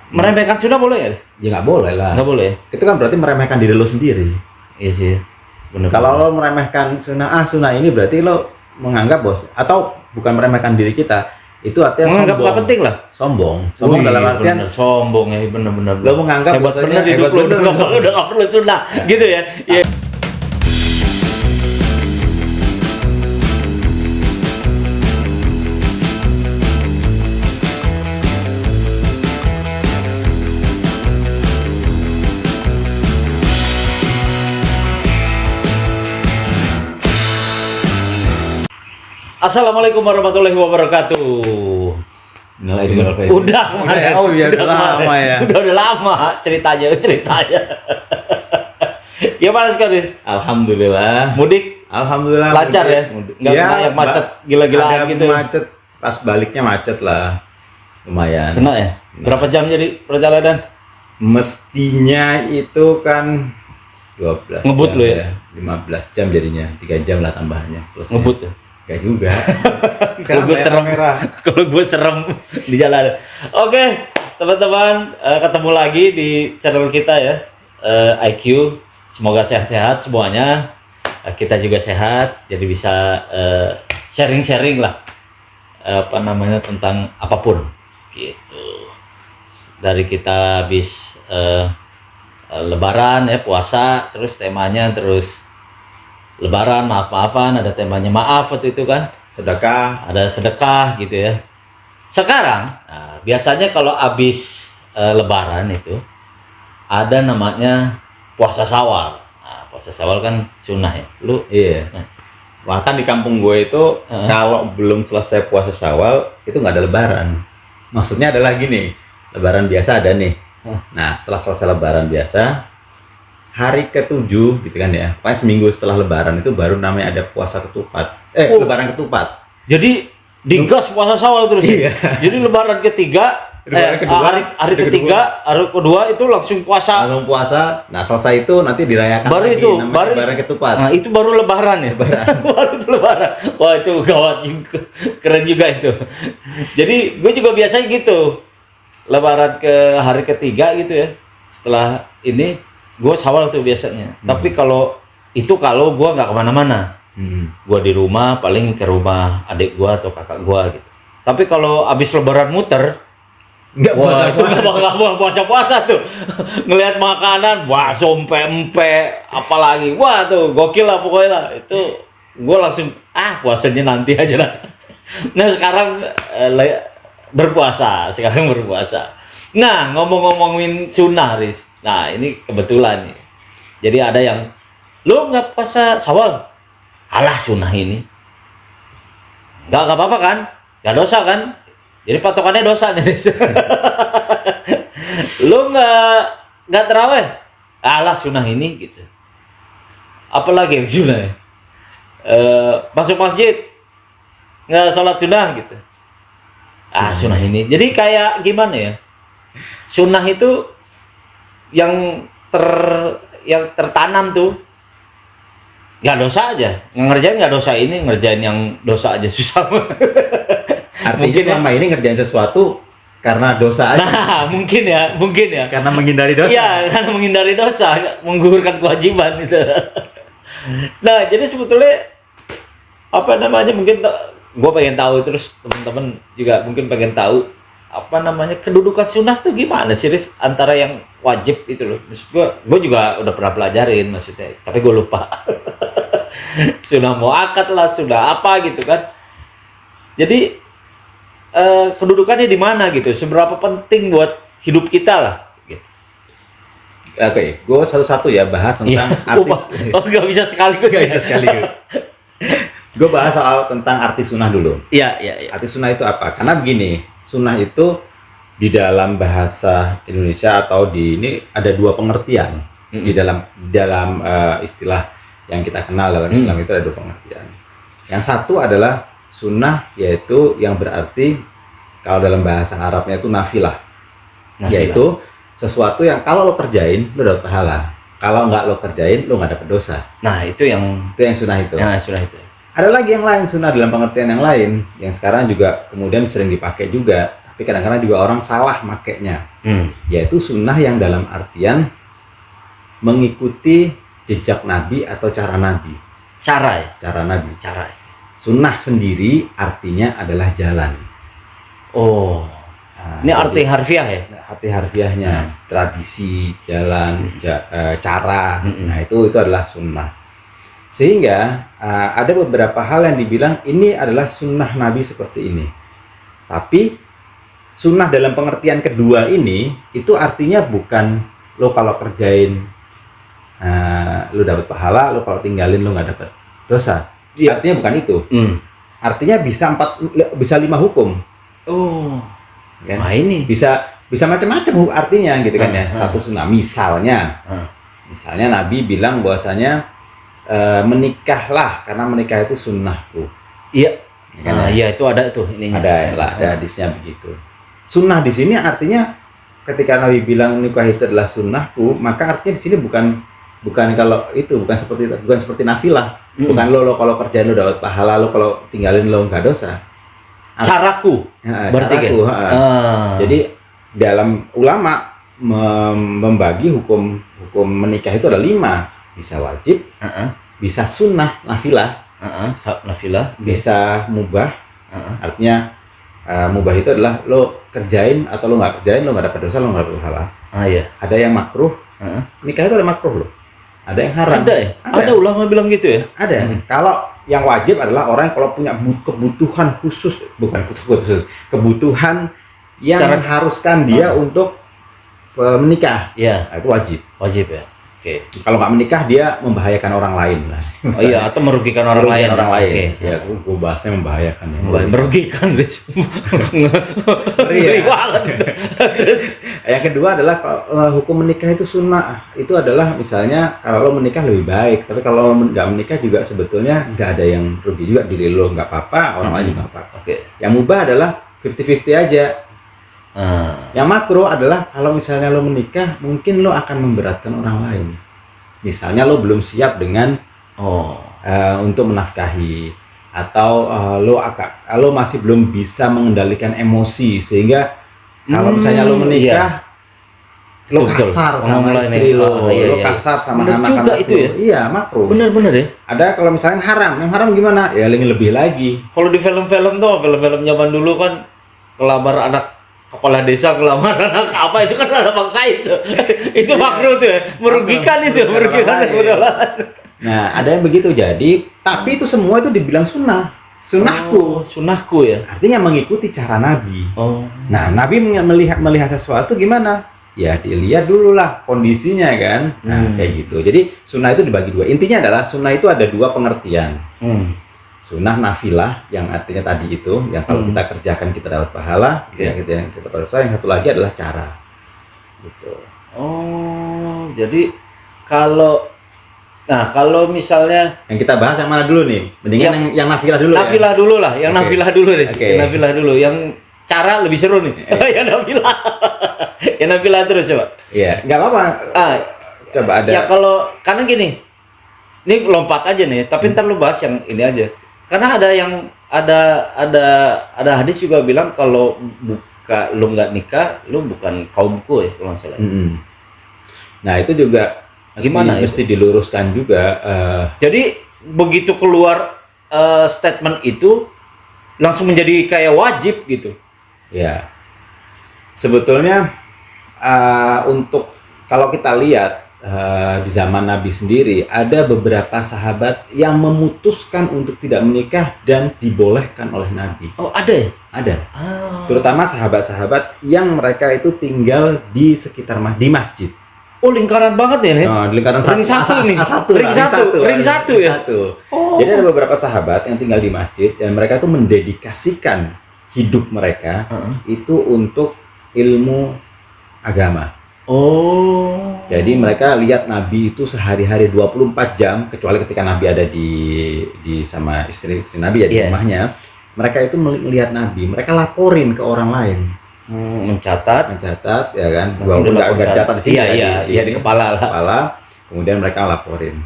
Meremehkan sunnah boleh ya? Ya nggak boleh lah. Nggak boleh. Itu kan berarti meremehkan diri lo sendiri. Iya sih. Bener. Kalau lo meremehkan sunnah ini berarti lo menganggap atau bukan meremehkan diri kita, itu artinya menganggap nggak penting lah. Sombong dalam artian bener, sombong ya, bener. lo menganggap hebat bener hidup lo, udah nggak perlu sunnah, gitu ya. Iya. Assalamualaikum warahmatullahi wabarakatuh. Udah kemarin. Oh iya, udah lama ya. Udah lama ceritanya. Gimana sekarang? Alhamdulillah. Mudik? Alhamdulillah. Lancar ya? Nggak yang macet gila-gilaan gitu. Macet, pas baliknya macet lah. Lumayan. Kena ya? Berapa jam jadi perjalanan? Mestinya itu kan 12 ngebut jam lo ya? 15 jam jadinya, 3 jam lah tambahannya plus. Ngebut ya? Gak juga. Kalau gue serem, kalau gue serem di jalan. Oke, teman-teman, ketemu lagi di channel kita ya, IQ. Semoga sehat-sehat semuanya. Kita juga sehat, jadi bisa sharing-sharing lah, tentang apapun, gitu. Dari kita habis Lebaran ya, puasa, terus temanya terus. Lebaran, maaf-maafan, ada temanya maaf waktu itu kan, Sedekah, ada sedekah gitu ya. Sekarang, nah, biasanya kalau habis Lebaran itu ada namanya puasa Syawal. Nah, puasa Syawal kan sunnah ya, lu? iya. Nah. Bahkan di kampung gue itu kalau belum selesai puasa Syawal itu nggak ada Lebaran. Maksudnya adalah gini, Lebaran biasa ada nih. Nah, setelah selesai Lebaran biasa, hari ke-7 gitu kan ya, pas seminggu setelah Lebaran itu baru namanya ada puasa ketupat. Lebaran ketupat. Jadi digas puasa Syawal terus. Iya. Jadi Lebaran ketiga, hari ketiga, hari kedua itu langsung puasa. Langsung puasa. Nah, selesai itu nanti dirayakan Baru lagi, itu, namanya Lebaran ketupat. Nah, itu baru Lebaran ya. Baru itu Lebaran. Wah, itu gawat juga. Keren juga itu. Jadi gue juga biasanya gitu. Lebaran ke hari ketiga gitu ya. Setelah ini gue Syawal tuh biasanya. Tapi kalau gue nggak kemana-mana. Gue di rumah, paling ke rumah adik gue atau kakak gue gitu. Tapi kalau abis Lebaran muter, wah itu nggak puasa tuh. Ngelihat makanan, bakso, pempek, apalagi, wah tuh gokil lah pokoknya lah. Itu gue langsung puasanya nanti aja lah. Nah sekarang berpuasa. Nah ngomongin sunnah, Riz. Nah ini kebetulan nih. Jadi ada yang lo nggak puasa Syawal, alah sunnah ini nggak apa-apa kan, nggak dosa kan. Jadi patokannya dosa nih. Lo nggak terawih, alah sunnah ini gitu. Apalagi yang sunnah ya? Masuk masjid nggak sholat sunnah gitu. Sunnah ini. Jadi kayak gimana ya? Sunnah itu yang tertanam tuh nggak dosa aja, ngerjain nggak dosa ini, ngerjain yang dosa aja susah. Artinya mungkin selama ini ngerjain sesuatu karena dosa aja. Nah mungkin ya karena menghindari dosa. Iya, karena menghindari dosa, menggugurkan kewajiban itu. Nah jadi sebetulnya mungkin gue pengen tahu, terus teman-teman juga mungkin pengen tahu kedudukan sunnah tuh gimana sih, Riz? Antara yang wajib itu loh. Maksud gue juga udah pernah pelajarin maksudnya, tapi gue lupa. Sunnah muakkad lah, sunnah apa gitu kan. Jadi kedudukannya di mana gitu? Seberapa penting buat hidup kita lah gitu. Oke, gue satu-satu ya bahas tentang arti. Nggak bisa sekaligus. Gue bahas soal tentang arti sunnah dulu. Iya. Arti sunnah itu apa? Karena begini, sunnah itu di dalam bahasa Indonesia atau di ini ada dua pengertian. Di dalam istilah yang kita kenal dalam Islam itu ada dua pengertian. Yang satu adalah sunnah, yaitu yang berarti kalau dalam bahasa Arabnya itu nafilah. Yaitu sesuatu yang kalau lo kerjain lo dapat pahala, kalau nggak lo kerjain lo nggak dapat dosa. Nah itu yang sunnah itu. Sunnah itu. Ada lagi yang lain, sunnah dalam pengertian yang lain yang sekarang juga kemudian sering dipakai juga, tapi kadang-kadang juga orang salah makainya. Yaitu sunnah yang dalam artian mengikuti jejak Nabi atau cara Nabi. Cara ya? Cara Nabi. Cara ya? Sunnah sendiri artinya adalah jalan. Oh, Nah, ini arti jadi harfiah ya? arti harfiahnya tradisi, jalan, cara. Nah, itu adalah sunnah. Sehingga ada beberapa hal yang dibilang ini adalah sunnah Nabi seperti ini. Tapi sunnah dalam pengertian kedua ini itu artinya bukan lo kalau kerjain lo dapat pahala, lo kalau tinggalin lo nggak dapat dosa. Iya. Artinya bukan itu. Artinya bisa 5 hukum. Oh, Kan? nah ini. Bisa macam-macam artinya gitu kan ya. Satu sunnah misalnya Nabi bilang bahwasanya menikahlah karena menikah itu sunnahku. Iya. Kan, Nah, iya itu ada tuh ininya. Ada hadisnya begitu. Sunnah di sini artinya ketika Nabi bilang nikah itu adalah sunnahku, maka artinya di sini bukan seperti nafilah. Bukan lo kalau kerjain lo dapat pahala, lo kalau tinggalin lo nggak dosa. Caraku. Berarti Caraku, kan? Jadi dalam ulama membagi hukum menikah itu ada 5. Bisa wajib, bisa sunnah nafilah, Nafilah. bisa mubah. Artinya mubah itu adalah lo kerjain atau lo nggak kerjain lo nggak dapat dosa, lo nggak dapat pahala. Iya. Ada yang makruh. Nikah itu ada makruh loh. Ada yang haram. Ada ya? Ada ulama bilang gitu ya? Ada. Kalau yang wajib adalah orang kalau punya kebutuhan khusus, kebutuhan yang mengharuskan dia untuk menikah. Iya. Nah, itu wajib. Wajib ya. Oke. Kalau nggak menikah dia membahayakan orang lain. Nah, Oh iya, atau merugikan orang lain. Oke. Ya. Ya, gue bahasnya membahayakan ya. Merugikan deh. Ngeri ya. banget. Terus Yang kedua adalah hukum menikah itu sunnah. Itu adalah misalnya kalau lo menikah lebih baik, tapi kalau nggak menikah juga sebetulnya nggak ada yang rugi juga, diri lo nggak apa-apa, orang lain juga nggak apa-apa. Oke. Yang mubah adalah 50-50 aja. Yang makro adalah kalau misalnya lo menikah, mungkin lo akan memberatkan orang lain. Misalnya lo belum siap dengan untuk menafkahi, atau lo masih belum bisa mengendalikan emosi, sehingga kalau misalnya lo menikah, lo kasar sama istri lo, lo kasar sama anak-anak itu ya? Iya, makro. Bener-bener ya. Ada kalau misalnya yang haram gimana? Ya lebih lagi. Kalau di film-film tuh, film-film zaman dulu kan kelamar anak kepala desa, kelamar anak apa itu kan ada paksa itu. Itu makruh tuh ya, merugikan itu, merugikan orang lain. Nah, ada yang begitu jadi, tapi itu semua itu dibilang sunnah. Sunnahku. Sunnahku ya. Artinya mengikuti cara Nabi. Nah, Nabi melihat sesuatu gimana? Ya dilihat dulu lah kondisinya kan. Nah, kayak gitu. Jadi sunnah itu dibagi 2. Intinya adalah sunnah itu ada 2 pengertian. Sunnah nafilah yang artinya tadi itu, yang kalau kita kerjakan kita dapat pahala, yang kita dapat dosa. Yang satu lagi adalah cara. Gitu. Oh, jadi kalau misalnya yang kita bahas yang mana dulu nih? Mendingan yang nafilah dulu. Nafilah ya? dulu lah, yang nafilah dulu deh. Okay. Nafilah dulu, yang cara lebih seru nih. Yang nafilah. Yang nafilah terus coba. Iya, nggak apa-apa. Coba ada. Ya kalau karena gini. Ini lompat aja nih, tapi ntar lu bahas yang ini aja. Karena ada yang ada hadis juga bilang kalau lu nggak nikah, lu bukan kaumku ya kalau nggak salah. Nah, itu juga gimana mesti diluruskan juga. Jadi begitu keluar statement itu langsung menjadi kayak wajib gitu. Ya, sebetulnya untuk kalau kita lihat di zaman Nabi sendiri ada beberapa sahabat yang memutuskan untuk tidak menikah dan dibolehkan oleh Nabi. Oh, ada ya? Ada. Terutama sahabat-sahabat yang mereka itu tinggal di sekitar di masjid. Oh, lingkaran banget ya nih. Lingkaran ring satu nih. Ring satu ya. Jadi ada beberapa sahabat yang tinggal di masjid dan mereka itu mendedikasikan hidup mereka itu untuk ilmu agama. Jadi mereka lihat Nabi itu sehari-hari 24 jam, kecuali ketika Nabi ada di sama istri-istri Nabi ya di rumahnya. Mereka itu melihat Nabi, mereka laporin ke orang lain. Mencatat ya kan. Walaupun nggak catat di sini. Iya, di kepala. Kemudian mereka laporin.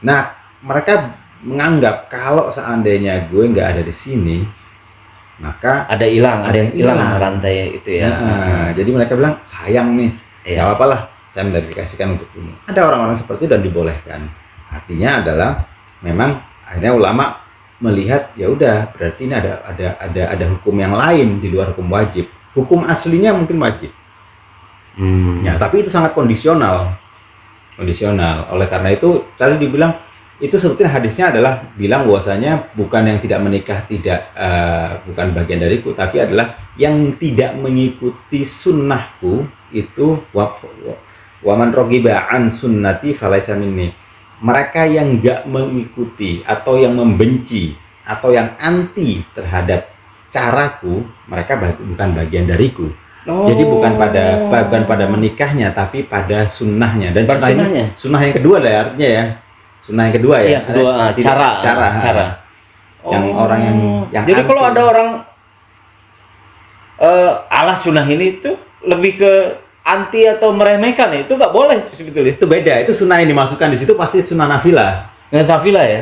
Nah, mereka menganggap kalau seandainya gue nggak ada di sini, maka ada yang hilang rantai itu ya. Jadi mereka bilang sayang nih, Iya. ya apalah saya mendedikasikan untuk ini. Ada orang-orang seperti itu dan dibolehkan. Artinya adalah memang akhirnya ulama melihat ya udah berarti ini ada hukum yang lain di luar hukum wajib. Hukum aslinya mungkin wajib. Ya, tapi itu sangat kondisional. Oleh karena itu tadi dibilang itu sebetulnya hadisnya adalah bilang bahwasanya bukan yang tidak menikah bukan bagian dariku, tapi adalah yang tidak mengikuti sunnahku itu waman rogiba an sunnati falaisa minni. Mereka yang enggak mengikuti atau yang membenci atau yang anti terhadap caraku, mereka bukan bagian dariku. Jadi bukan pada menikahnya, tapi pada sunnahnya. Dan sunnah yang kedua lah artinya ya. Sunnah yang kedua ya. Cara. Yang orang yang jadi kalau ada orang ala sunnah ini itu lebih ke anti atau meremehkan ya, itu nggak boleh sebetulnya. Itu beda. Itu sunnah yang dimasukkan di situ pasti sunnah nafilah. Nafilah ya.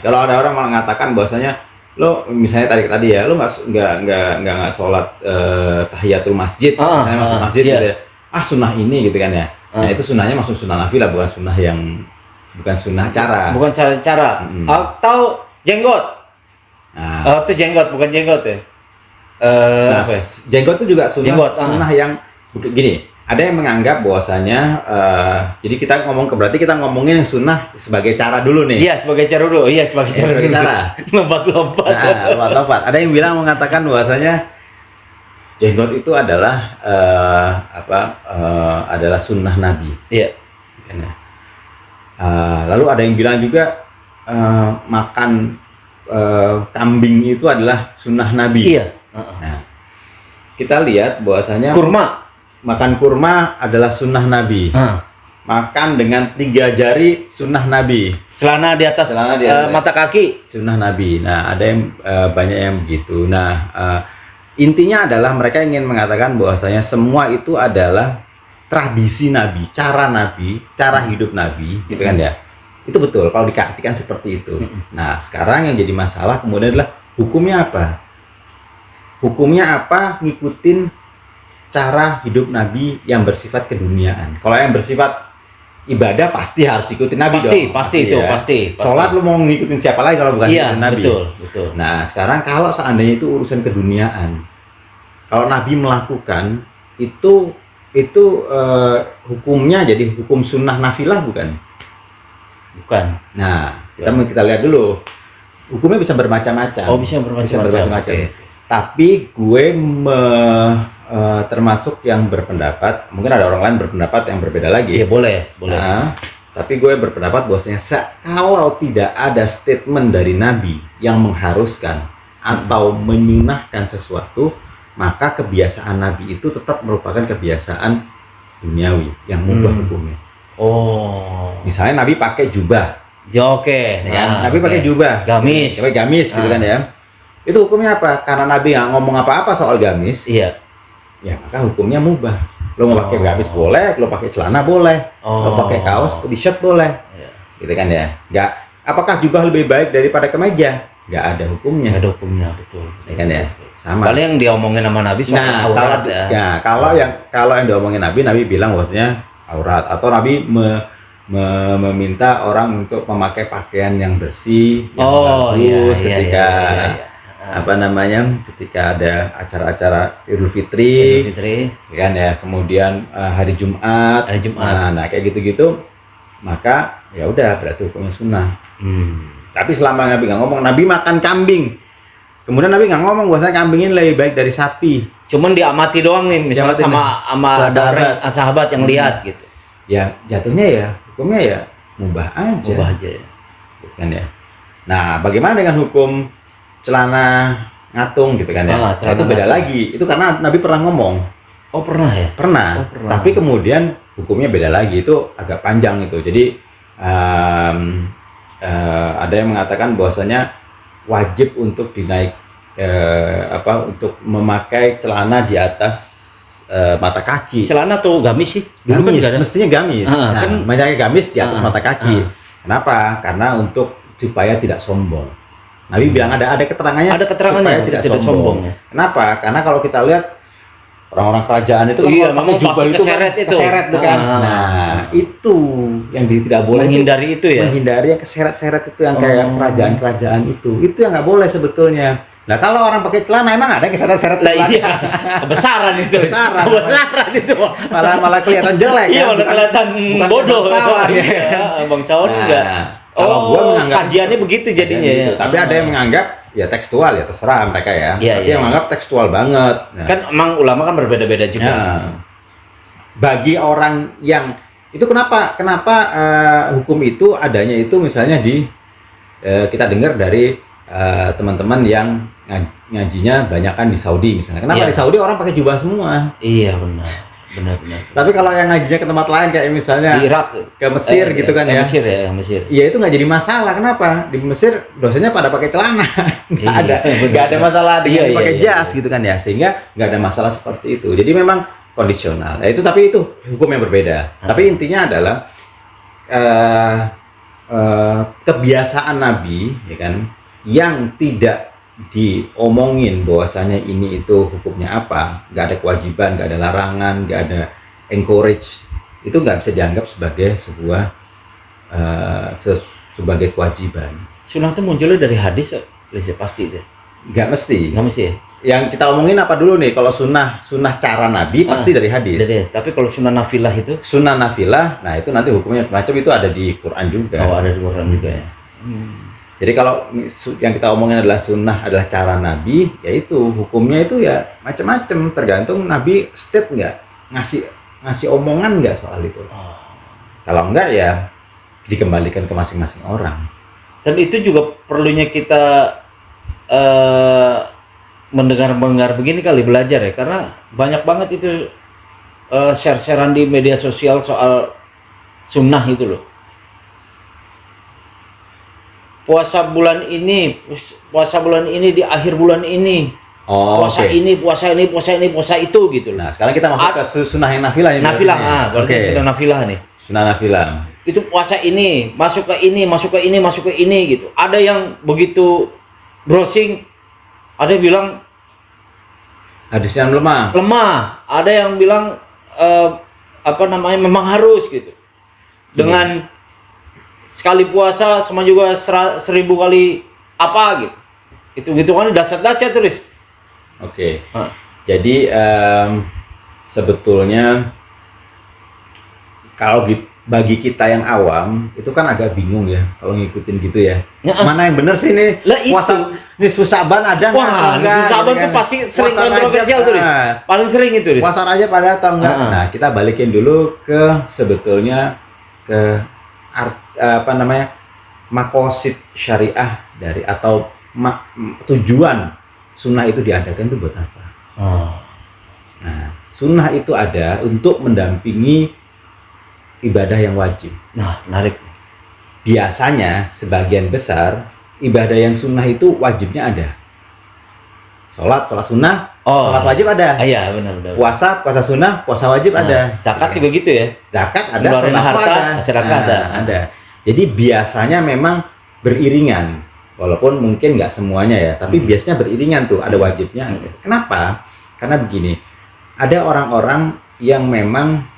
Kalau ada orang mengatakan bahwasanya lo misalnya tadi ya lo nggak sholat tahiyatul masjid, misalnya masuk masjid gitu ya, sunnah ini gitu kan ya. Nah itu sunnahnya masuk sunnah nafilah, bukan sunnah cara. Bukan cara. Atau jenggot. Itu jenggot bukan jenggot ya. Jenggot itu juga sunnah yang gini. Ada yang menganggap bahwasanya jadi berarti kita ngomongin yang sunnah sebagai cara dulu nih. Iya, sebagai cara dulu. Lompat-lompat. Ada yang mengatakan bahwasanya jenggot itu adalah adalah sunnah Nabi. Iya. Lalu ada yang bilang juga makan kambing itu adalah sunnah Nabi. Iya. Nah, kita lihat bahwasanya makan kurma adalah sunnah Nabi. Makan dengan 3 jari sunnah Nabi. Celana di atas mata kaki sunnah Nabi. Nah, ada yang banyak yang begitu. Nah, intinya adalah mereka ingin mengatakan bahwasanya semua itu adalah tradisi Nabi, cara hidup Nabi, gitu kan ya. Itu betul kalau diartikan seperti itu. Nah, sekarang yang jadi masalah kemudian adalah hukumnya apa? Hukumnya apa ngikutin cara hidup Nabi yang bersifat keduniaan. Kalau yang bersifat ibadah pasti harus diikuti Nabi dong. Pasti. Sholat lu mau ngikutin siapa lagi kalau bukan ngikutin Nabi? Betul. Nah, sekarang kalau seandainya itu urusan keduniaan, kalau Nabi melakukan itu hukumnya jadi hukum sunnah nafilah bukan? Bukan. Nah, kita lihat dulu. Hukumnya bisa bermacam-macam. Bisa bermacam-macam. Okay. Tapi gue termasuk yang berpendapat, mungkin ada orang lain berpendapat yang berbeda lagi. Iya, boleh. Tapi gue berpendapat bahwasanya kalau tidak ada statement dari Nabi yang mengharuskan atau menyunahkan sesuatu, maka kebiasaan Nabi itu tetap merupakan kebiasaan duniawi yang mubah hukumnya. Misalnya Nabi pakai jubah. Nabi pakai jubah. Gamis gitu kan ya. Itu hukumnya apa? Karena Nabi nggak ngomong apa-apa soal gamis. Iya. Ya maka hukumnya mubah. Lo mau pakai gamis boleh, lo pakai celana boleh, lo pakai kaos, t-shirt boleh. Gitu kan ya. Nggak. Apakah jubah lebih baik daripada kemeja? Nggak ada hukumnya. Betul. Kan ya. Sama. Paling yang diomongin sama Nabi soal aurat ya. Kalau yang diomongin Nabi bilang bahwasanya aurat, atau Nabi meminta orang untuk memakai pakaian yang bersih, yang bagus ketika ketika ada acara-acara Idul Fitri, kan ya, kemudian hari Jumat. Nah kayak gitu-gitu, maka ya udah berarti hukumnya sunnah. Tapi selama Nabi nggak ngomong, Nabi makan kambing, kemudian Nabi nggak ngomong bahwasanya kambing ini lebih baik dari sapi, cuman diamati doang nih, misalnya sama sahabat yang lihat gitu. Ya jatuhnya ya hukumnya ya mubah aja ya. Kan ya. Nah, bagaimana dengan hukum celana ngatung gitu kan ya? Itu beda lagi. Itu karena Nabi pernah ngomong. Pernah ya? Pernah. Tapi kemudian hukumnya beda lagi. Itu agak panjang itu. Jadi ada yang mengatakan bahwasanya wajib untuk untuk memakai celana di atas mata kaki. Celana tuh gamis sih. Gamis, mestinya gamis. Banyak gamis di atas mata kaki. Kenapa? Karena supaya tidak sombong. Nabi bilang ada keterangannya. Ada keterangannya, supaya tidak tidak sombong. sombong. Kenapa? Karena kalau kita lihat orang-orang kerajaan itu kan Iya, kalau pakai memang jubah pasti itu keseret itu. keseret tuh kan. Ah. Nah, itu yang tidak boleh. Menghindari itu ya. Menghindari yang keseret-seret itu yang kayak kerajaan-kerajaan itu. Itu yang nggak boleh sebetulnya. Nah, kalau orang pakai celana emang ada yang keseret-seret Lah celana? iya, kebesaran itu. Kebesaran. itu. malah kelihatan jelek Iya, kan? malah kelihatan bukan bodoh. bangsawan, ya. Iya, bangsawan Nah, enggak. kalau gua menganggap kajiannya begitu jadinya gitu. ya. Tapi ada yang menganggap ya tekstual ya terserah mereka ya. Iya, Tapi iya. yang menganggap tekstual banget. Nah, Kan emang ulama kan berbeda-beda juga. ya. Bagi orang yang itu kenapa hukum itu adanya itu misalnya di kita dengar dari teman-teman yang ngajinya banyakan di Saudi misalnya. Kenapa Iya. di Saudi orang pakai jubah semua? Iya, benar. Tapi kalau yang ngajinya ke tempat lain kayak misalnya Di Irak, ke Mesir gitu kan ya. Mesir ya, Mesir. Ya itu nggak jadi masalah. Kenapa? Di Mesir dosennya pada pakai celana, Iya, nggak ada masalah dengan Iya, pakai iya, jas gitu kan ya. Sehingga nggak ada masalah seperti itu. Jadi memang kondisional. Ya, tapi itu hukum yang berbeda. Tapi intinya adalah kebiasaan Nabi, ya kan, yang tidak diomongin bahwasanya ini itu hukumnya apa, nggak ada kewajiban, nggak ada larangan, nggak ada encourage, itu nggak bisa dianggap sebagai sebuah sebagai kewajiban. Sunnah itu munculnya dari hadis, pasti itu. Nggak mesti. Nggak mesti ya? Yang kita omongin apa dulu nih? Kalau sunnah cara Nabi pasti dari hadis. Tapi kalau sunnah nafilah itu? Sunnah nafilah, nah itu nanti hukumnya macam itu ada di Quran juga. Oh, ada di Quran juga ya. Jadi kalau yang kita omongin adalah sunnah adalah cara Nabi, yaitu hukumnya itu ya macam-macam, tergantung Nabi state nggak, ngasih omongan nggak soal itu. Kalau enggak ya dikembalikan ke masing-masing orang. Dan itu juga perlunya kita mendengar begini kali, belajar ya, karena banyak banget itu share-sharean di media sosial soal sunnah itu loh. Puasa bulan ini di akhir bulan ini. Oh, puasa oke. ini, puasa itu gitu loh. Nah, sekarang kita masuk ke sunnah yang nafilah ini. Nafilah, berarti. berarti sudah nafilah nih. Sunnah nafilah. Itu puasa ini, masuk ke ini gitu. Ada yang begitu browsing, ada yang bilang Hadisnya lemah. ada yang bilang memang harus gitu. Dengan sekali puasa sama juga 1000 kali apa gitu. Itu kan dasar-dasar tulis. Oke. Jadi sebetulnya kalau bagi kita yang awam itu kan agak bingung ya kalau ngikutin gitu ya. Mana yang benar sih ini? Lah, itu. Puasa nisfu Sa'ban ada nggak? Wah, Enggak, Saban gitu tuh kan. pasti sering Puasa kontroversial Rajab, tulis. Paling sering itu tulis. Puasa Rajab pada atau enggak? Nah, kita balikin dulu ke sebetulnya ke makosid syariah dari atau tujuan sunnah itu diadakan itu buat apa? Nah, sunnah itu ada untuk mendampingi ibadah yang wajib. Nah, menarik. Biasanya sebagian besar ibadah yang sunnah itu wajibnya ada. Sholat sunnah, sholat wajib ada. Iya, benar. Puasa sunnah, puasa wajib ada. Zakat juga gitu ya. Zakat ada, Ngeluarin sedekah harta, ada. sedekah ada. Jadi biasanya memang beriringan, walaupun mungkin nggak semuanya ya, tapi biasanya beriringan tuh, ada wajibnya. Kenapa? Karena begini, ada orang-orang yang memang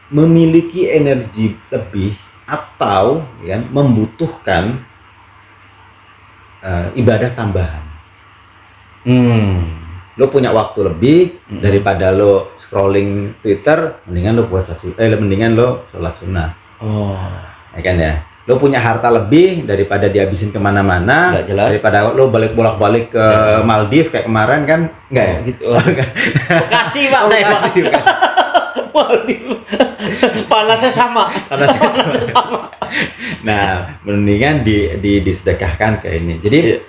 memiliki energi lebih atau ya, membutuhkan ibadah tambahan. Lo punya waktu lebih daripada lo scrolling Twitter, mendingan lo mendingan lo sholat sunnah. Ya kan ya. Lo punya harta lebih daripada dihabisin kemana-mana, Nggak jelas. daripada lo bolak-balik ke Maldives kayak kemarin kan, enggak ya? Gitu. Bekasi, Pak, saya Pak. Bekasi. Panasnya sama. Nah, mendingan disedekahkan ke ini. Jadi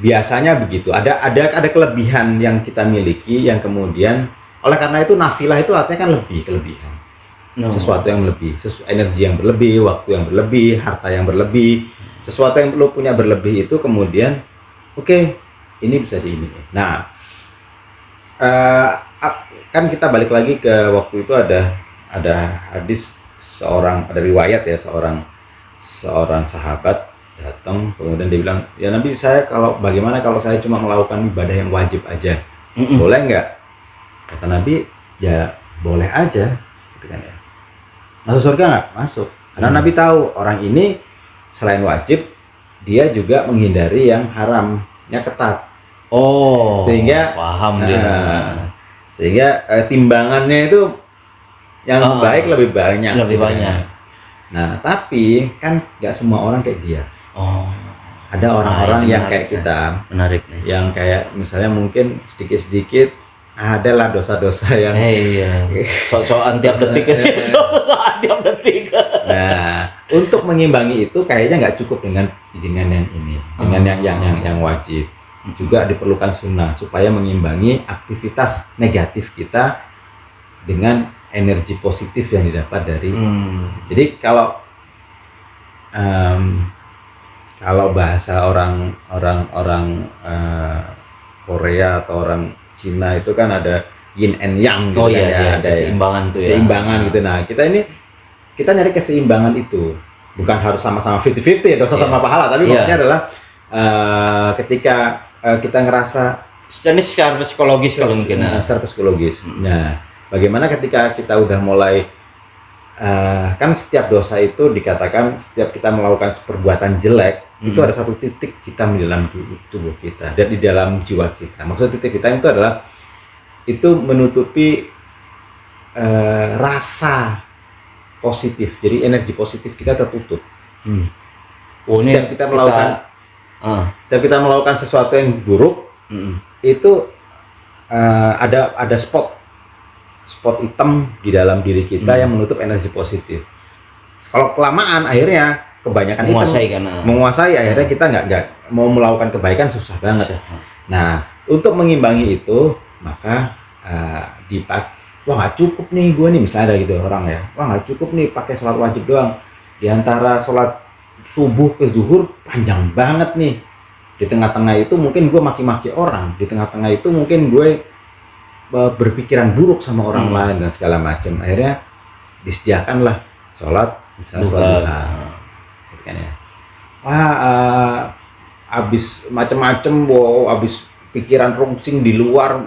biasanya begitu. Ada kelebihan yang kita miliki yang kemudian oleh karena itu nafilah itu artinya kan kelebihan. Sesuatu yang lebih, energi yang berlebih, waktu yang berlebih, harta yang berlebih, sesuatu yang lo punya berlebih itu kemudian ini bisa di ini. Nah, kan kita balik lagi ke waktu itu ada hadis ada riwayat ya seorang sahabat datang, kemudian dia bilang, ya Nabi, saya bagaimana kalau saya cuma melakukan ibadah yang wajib aja, boleh nggak? Kata Nabi, ya boleh aja, gitu kan ya. Masuk surga nggak? Masuk. Karena Nabi tahu orang ini selain wajib, dia juga menghindari yang haramnya ketat. Oh, Sehingga paham dia. Sehingga timbangannya itu yang baik lebih banyak. Lebih gitu banyak. kan. Nah, tapi kan nggak semua orang kayak dia. Oh, Ada orang-orang ini yang menarik kayak kita, menarik nih. yang kayak misalnya mungkin sedikit-sedikit adalah dosa-dosa yang Iya. Sok-sokan tiap detik sih. Sok-sokan tiap detik. Nah, untuk mengimbangi itu kayaknya nggak cukup dengan yang ini, dengan yang wajib. Juga diperlukan sunnah supaya mengimbangi aktivitas negatif kita dengan energi positif yang didapat dari. Jadi kalau bahasa orang Korea atau orang Cina itu kan ada yin and yang gitu Iya, ada keseimbangan tuh ya. keseimbangan gitu. Nah, kita nyari keseimbangan itu. Bukan harus sama-sama 50-50 ya, dosa sama pahala, tapi maksudnya adalah ketika kita ngerasa Secara psikologis kalau mungkin. secara psikologis. Nah, bagaimana ketika kita udah mulai kan setiap dosa itu dikatakan setiap kita melakukan perbuatan jelek itu ada satu titik hitam di dalam tubuh kita dan di dalam jiwa kita. Maksud titik hitam itu adalah itu menutupi rasa positif. Jadi energi positif kita tertutup. Setiap kita melakukan sesuatu yang buruk itu ada spot hitam di dalam diri kita yang menutup energi positif. Kalau kelamaan akhirnya kebanyakan menguasai akhirnya kita nggak mau melakukan kebaikan, susah banget. Nah, untuk mengimbangi itu maka wah nggak cukup nih gue nih, misalnya ada gitu orang ya, wah nggak cukup nih pakai sholat wajib doang, di antara sholat subuh ke zuhur panjang banget nih, di tengah-tengah itu mungkin gue maki-maki orang, di tengah-tengah itu mungkin gue berpikiran buruk sama orang lain dan segala macam. Akhirnya disediakanlah sholat, misalnya sholat duha, kan ya. Abis macem-macem, abis pikiran rungsing di luar,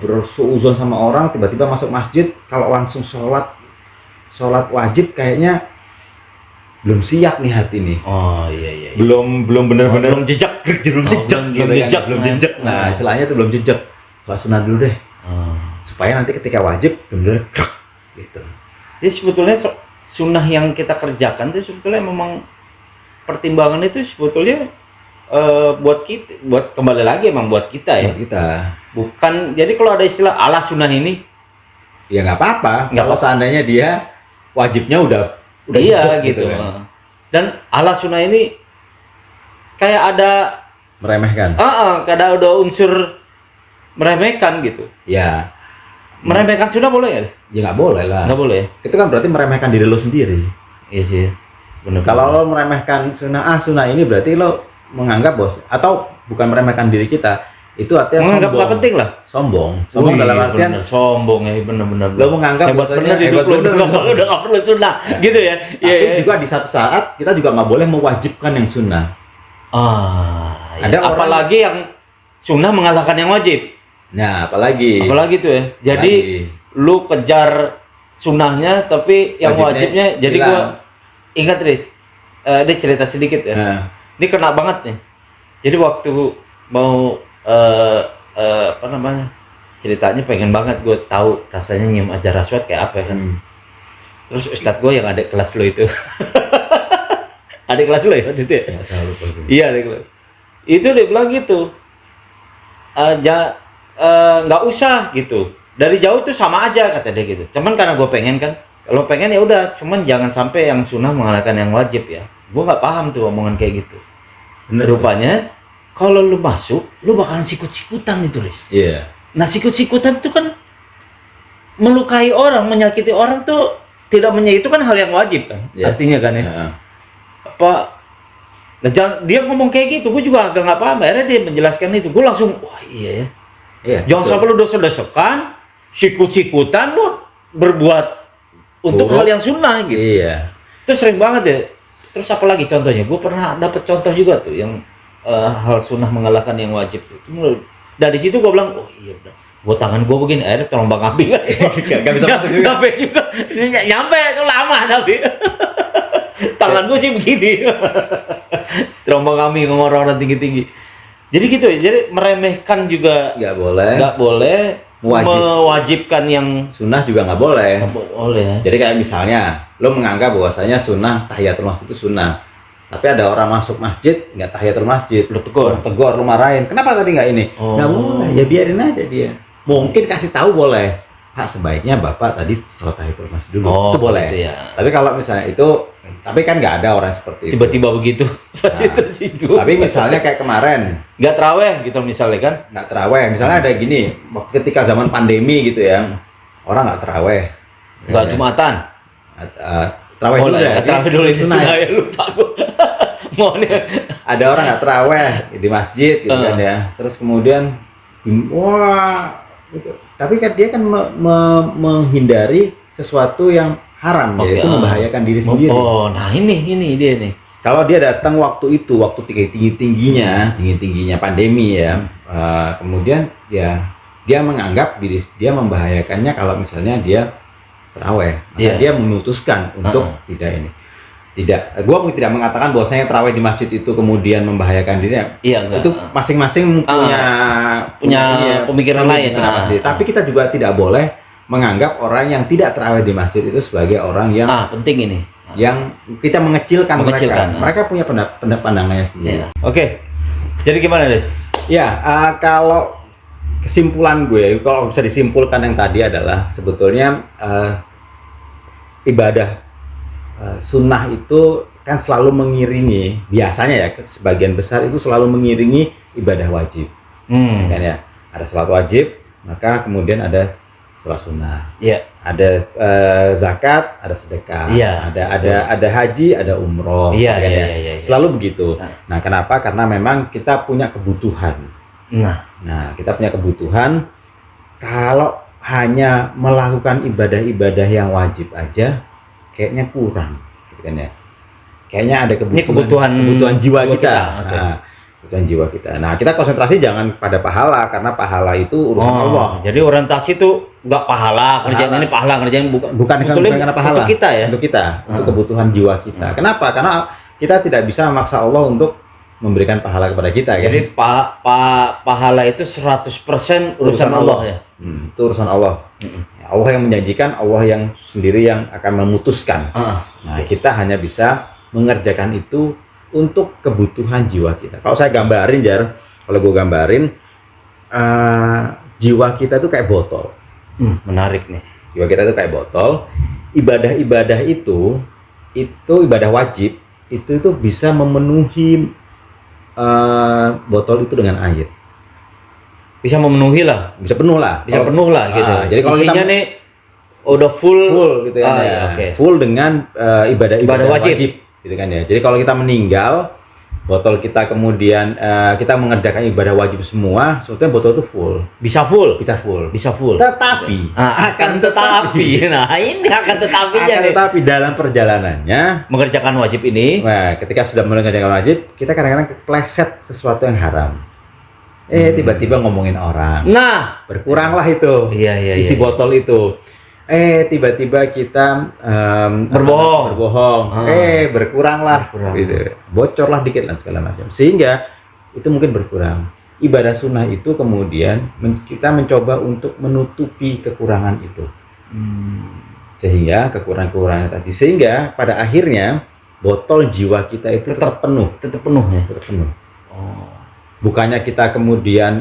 bersuuzon sama orang, tiba-tiba masuk masjid, kalau langsung sholat wajib kayaknya belum siap nih hati nih. Oh iya. Belum benar-benar belum jejak. Nah, istilahnya itu belum jejak. Sholat sunnah dulu deh. Supaya nanti ketika wajib benar-benar gitu. Jadi sebetulnya sunnah yang kita kerjakan itu sebetulnya memang pertimbangan itu sebetulnya buat kembali lagi emang buat kita ya. Buat kita. Bukan, jadi kalau ada istilah ala sunnah ini ya nggak apa-apa. Kalau seandainya dia wajibnya udah iya gitu kan. Dan ala sunnah ini kayak ada meremehkan. Kadang ada unsur meremehkan gitu. Ya. Meremehkan sunnah boleh ya? Ya nggak boleh lah. Nggak boleh. Itu kan berarti meremehkan diri lo sendiri. Iya sih. Benar. Kalau lo meremehkan sunnah ini berarti lo menganggap atau bukan meremehkan diri kita, itu artinya menganggap nggak penting lah. Sombong dalam artian sombong ya, benar-benar. Lo menganggap hebat bener hidup lo, udah nggak perlu sunnah gitu ya. Tapi juga di satu saat kita juga nggak boleh mewajibkan yang sunnah. Ada apalagi yang sunnah mengalahkan yang wajib. Nah, apalagi tuh ya. Jadi lu kejar sunnahnya tapi yang wajibnya jadi gua ingat Riz. Dia cerita sedikit ya. Ini kena banget nih. Jadi waktu mau ceritanya pengen banget gue tahu rasanya nyium ajar raswat kayak apa kan. Terus ustadz gue yang ada kelas lo itu. Ada kelas lo ya waktu itu ya? Iya, ada kelas. Itu dia bilang gitu. Nggak usah gitu. Dari jauh tuh sama aja kata dia gitu. Cuman karena gue pengen kan. Kalau pengen ya udah, cuman jangan sampai yang sunnah mengalahkan yang wajib ya. Gue nggak paham tuh omongan kayak gitu. Bener, rupanya kalau lu masuk, lu bakalan sikut-sikutan itu, Riz. Iya. Nah, sikut-sikutan itu kan melukai orang, menyakiti orang tuh tidak itu kan hal yang wajib kan. Yeah. Artinya kan ya. Nah, dia ngomong kayak gitu, gue juga agak nggak paham. Akhirnya dia menjelaskan itu, gue langsung wah iya ya. Iya. Jangan sampai lu dosa-dosakan, sikut-sikutan lu berbuat untuk hal yang sunnah gitu. Iya. Itu sering banget ya. Terus apa lagi contohnya? Gue pernah dapet contoh juga tuh yang hal sunnah mengalahkan yang wajib tuh. Dari situ gue bilang, oh iya udah. Gue tangan gue begini, akhirnya terombang ambing. Gak bisa masuk juga. Nyampe juga. Nyampe itu lama tapi. Tangan gue sih begini. Terombang ambing sama orang-orang tinggi-tinggi. Jadi gitu ya. Jadi meremehkan juga Nggak boleh. nggak boleh. Mewajibkan yang Sunnah juga nggak boleh. boleh. Jadi kayak misalnya, lo menganggap bahwasanya sunnah tahiyatul masjid itu sunnah. Tapi ada orang masuk masjid nggak tahiyatul masjid, Lo tegur. lo marahin. Kenapa tadi nggak ini? Nggak boleh, ya biarin aja dia. Mungkin kasih tahu boleh. Pak, sebaiknya Bapak tadi sholat tahiyatul masjid dulu. Itu boleh. Gitu ya. Tapi kalau misalnya itu, tapi kan nggak ada orang seperti itu. Tiba-tiba begitu pasti tersinggung. Tapi misalnya kayak kemarin, nggak terawih gitu misalnya kan? nggak terawih. Misalnya ada gini, waktu ketika zaman pandemi gitu ya, orang nggak terawih. Nggak jumatan. Terawih dulu deh. Terawih dulu itu Sunnah sunnah ya. ya, lupa gue. Mohonnya. Ada orang nggak terawih di masjid gitu kan ya. Terus kemudian, wah, gitu. Tapi kan dia kan menghindari sesuatu yang haram, yaitu membahayakan diri sendiri. Oh, nah ini dia nih. Kalau dia datang waktu itu, waktu tinggi-tingginya pandemi ya, kemudian ya dia menganggap dia membahayakannya kalau misalnya dia terawih, maka dia memutuskan untuk tidak, gua tidak mengatakan bahwasanya terawih di masjid itu kemudian membahayakan dirinya. Iya, enggak. Itu masing-masing punya pemikiran lain. Tapi kita juga tidak boleh menganggap orang yang tidak terawih di masjid itu sebagai orang yang penting ini. Yang kita mengecilkan. Mereka. Mereka punya pandangannya sendiri. Ya. Oke. Jadi gimana, Des? Ya, kalau kesimpulan gue, kalau bisa disimpulkan yang tadi adalah sebetulnya ibadah sunnah itu kan selalu mengiringi, biasanya ya sebagian besar itu selalu mengiringi ibadah wajib. Kan ya, ada sholat wajib, maka kemudian ada sholat sunnah. Iya. Ada zakat, ada sedekah. Iya. Ada haji, ada umroh. Iya, kan iya, ya? iya. Selalu begitu. Nah, kenapa? Karena memang kita punya kebutuhan. Nah, kita punya kebutuhan. Kalau hanya melakukan ibadah-ibadah yang wajib aja, kayaknya kurang, gitu kan ya. Kayaknya ada kebutuhan jiwa kita. Okay. Nah, kebutuhan jiwa kita. Nah, kita konsentrasi jangan pada pahala, karena pahala itu urusan Allah. Jadi orientasi itu nggak pahala, kerjaan ini pahala, kerjaan bukan karena pahala. Untuk kita ya. Untuk kita, untuk kebutuhan jiwa kita. Kenapa? Karena kita tidak bisa memaksa Allah untuk memberikan pahala kepada kita, kan? Jadi pahala itu 100% urusan Allah ya. Itu urusan Allah. Allah yang menjanjikan, Allah yang sendiri yang akan memutuskan. Nah, kita hanya bisa mengerjakan itu untuk kebutuhan jiwa kita. Kalau saya gambarin, kalau gue gambarin, jiwa kita tuh kayak botol. Menarik nih. Jiwa kita tuh kayak botol. Ibadah-ibadah itu ibadah wajib, itu bisa memenuhi botol itu dengan air. Bisa memenuhi lah. Bisa penuh lah. Bisa penuh lah gitu. Jadi kalau isinya nih udah full gitu kan ya. Okay. Full dengan ibadah wajib gitu kan ya. Jadi kalau kita meninggal, botol kita kemudian kita mengerjakan ibadah wajib semua, sebetulnya botol itu full. Bisa full. Tetapi akan tetapi. Nah, ini akan tetapinya nih. Tetapi dalam perjalanannya mengerjakan wajib ini, ketika sudah mengerjakan wajib, kita kadang-kadang kepleset sesuatu yang haram. Tiba-tiba ngomongin orang. Nah, berkuranglah itu. Isi botol itu. Tiba-tiba kita berbohong. Berkuranglah. Gitu. Bocorlah dikit dan segala macam. Sehingga itu mungkin berkurang. Ibadah sunnah itu kemudian kita mencoba untuk menutupi kekurangan itu. Sehingga kekurangan-kekurangan tadi. Sehingga pada akhirnya botol jiwa kita itu tetap penuh. Tetap penuh. Bukannya kita kemudian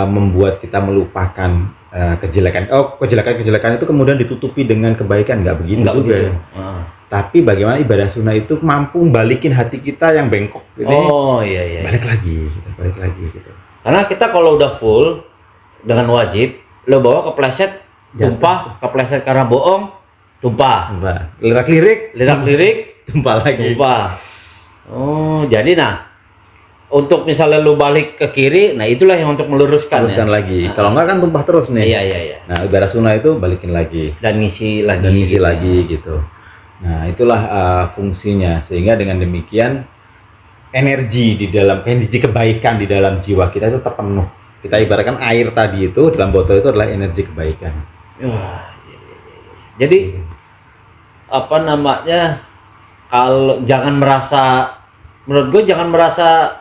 membuat kita melupakan kejelekan itu kemudian ditutupi dengan kebaikan, nggak begitu juga. Tapi bagaimana ibadah sunnah itu mampu balikin hati kita yang bengkok gitu. Balik lagi gitu. Karena kita kalau udah full dengan wajib, lo bawa kepleset tumpah, kepleset karena bohong tumpah. Lirik-lirik tumpah lagi. Jadi untuk misalnya lu balik ke kiri, nah itulah yang untuk meluruskan lagi. Kalau enggak kan tumpah terus nih. Iya. Nah, ibadah sunnah itu balikin lagi dan ngisi lagi gitu. Nah, itulah fungsinya. Sehingga dengan demikian energi kebaikan di dalam jiwa kita itu terpenuh. Kita ibaratkan air tadi itu dalam botol itu adalah energi kebaikan. Wah, jadi apa namanya? Kalau jangan merasa, menurut gue jangan merasa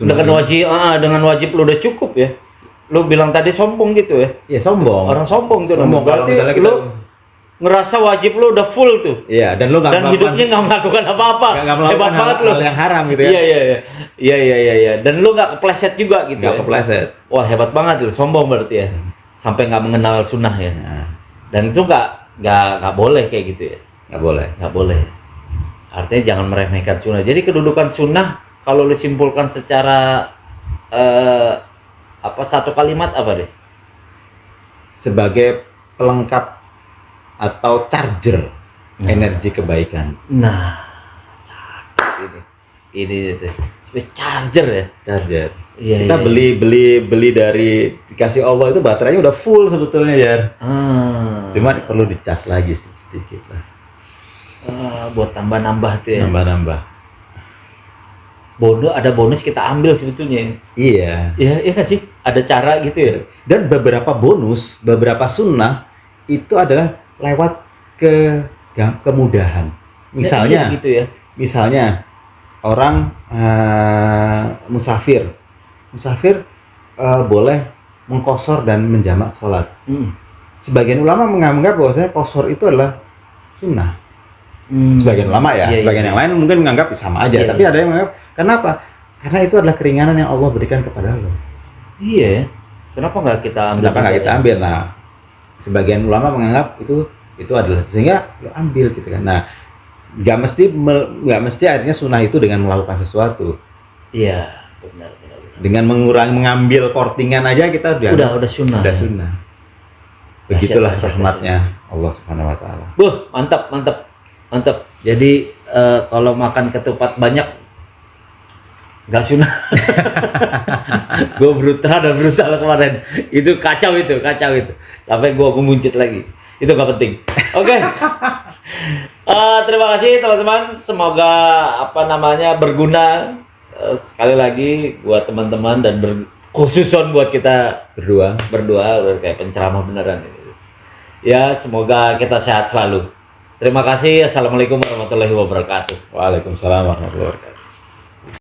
dengan wajib lu udah cukup ya. Lu bilang tadi sombong gitu ya. Ya sombong. Orang sombong tuh. Sombong kalau berarti misalnya kita lu ngerasa wajib lu udah full tuh. iya, dan lu nggak Dan hidupnya nggak melakukan apa-apa. nggak melakukan Hebat banget lu. hal yang haram gitu ya. Iya. Dan lu nggak kepleset juga gitu. Nggak kepleset. Wah, hebat banget lu. Sombong berarti ya. Sampai nggak mengenal sunnah ya. Nah, Dan itu nggak boleh kayak gitu ya. nggak boleh. Nggak boleh. Artinya jangan meremehkan sunnah. Jadi kedudukan sunnah kalau disimpulkan secara satu kalimat apa deh? Sebagai pelengkap atau charger energi kebaikan. Nah, cakep ini itu charger ya. Charger. Iya, Kita iya. beli dari dikasih Allah itu baterainya udah full sebetulnya ya. Cuma perlu dicas lagi sedikit lah. Buat tambah-nambah tuh ya. Nambah-nambah. Ada bonus kita ambil sebetulnya. Iya. Iya nggak sih? Ada cara gitu ya. Dan beberapa sunnah itu adalah lewat kemudahan. Misalnya, Iya, gitu ya. misalnya orang musafir boleh mengqashar dan menjamak sholat. Sebagian ulama menganggap bahwasanya qashar itu adalah sunnah. Sebagian ulama ya, Iya, sebagian iya. yang lain mungkin menganggap sama aja. Iya, Tapi ada yang menganggap, kenapa? Karena itu adalah keringanan yang Allah berikan kepada lo. Iya. Kenapa nggak kita ambil? Kenapa nggak kita ambil? Nah, sebagian ulama menganggap itu adalah, sehingga lo ambil gitu kan. Nah, nggak mesti akhirnya sunnah itu dengan melakukan sesuatu. Iya, benar. Dengan mengambil kortingan aja kita Udah sunnah. Udah sunnah. Begitulah Dahsyat. rahmatnya Allah Subhanahu wa taala. Mantap. Jadi kalau makan ketupat banyak nggak sunnah. Gue brutal kemarin. Itu kacau itu. Sampai gue kemuncit lagi. Itu nggak penting. Oke. Terima kasih teman-teman. Semoga berguna sekali lagi buat teman-teman dan khususon buat kita berdua kayak penceramah beneran ini. Ya, semoga kita sehat selalu. Terima kasih. Assalamualaikum warahmatullahi wabarakatuh. Waalaikumsalam warahmatullahi wabarakatuh.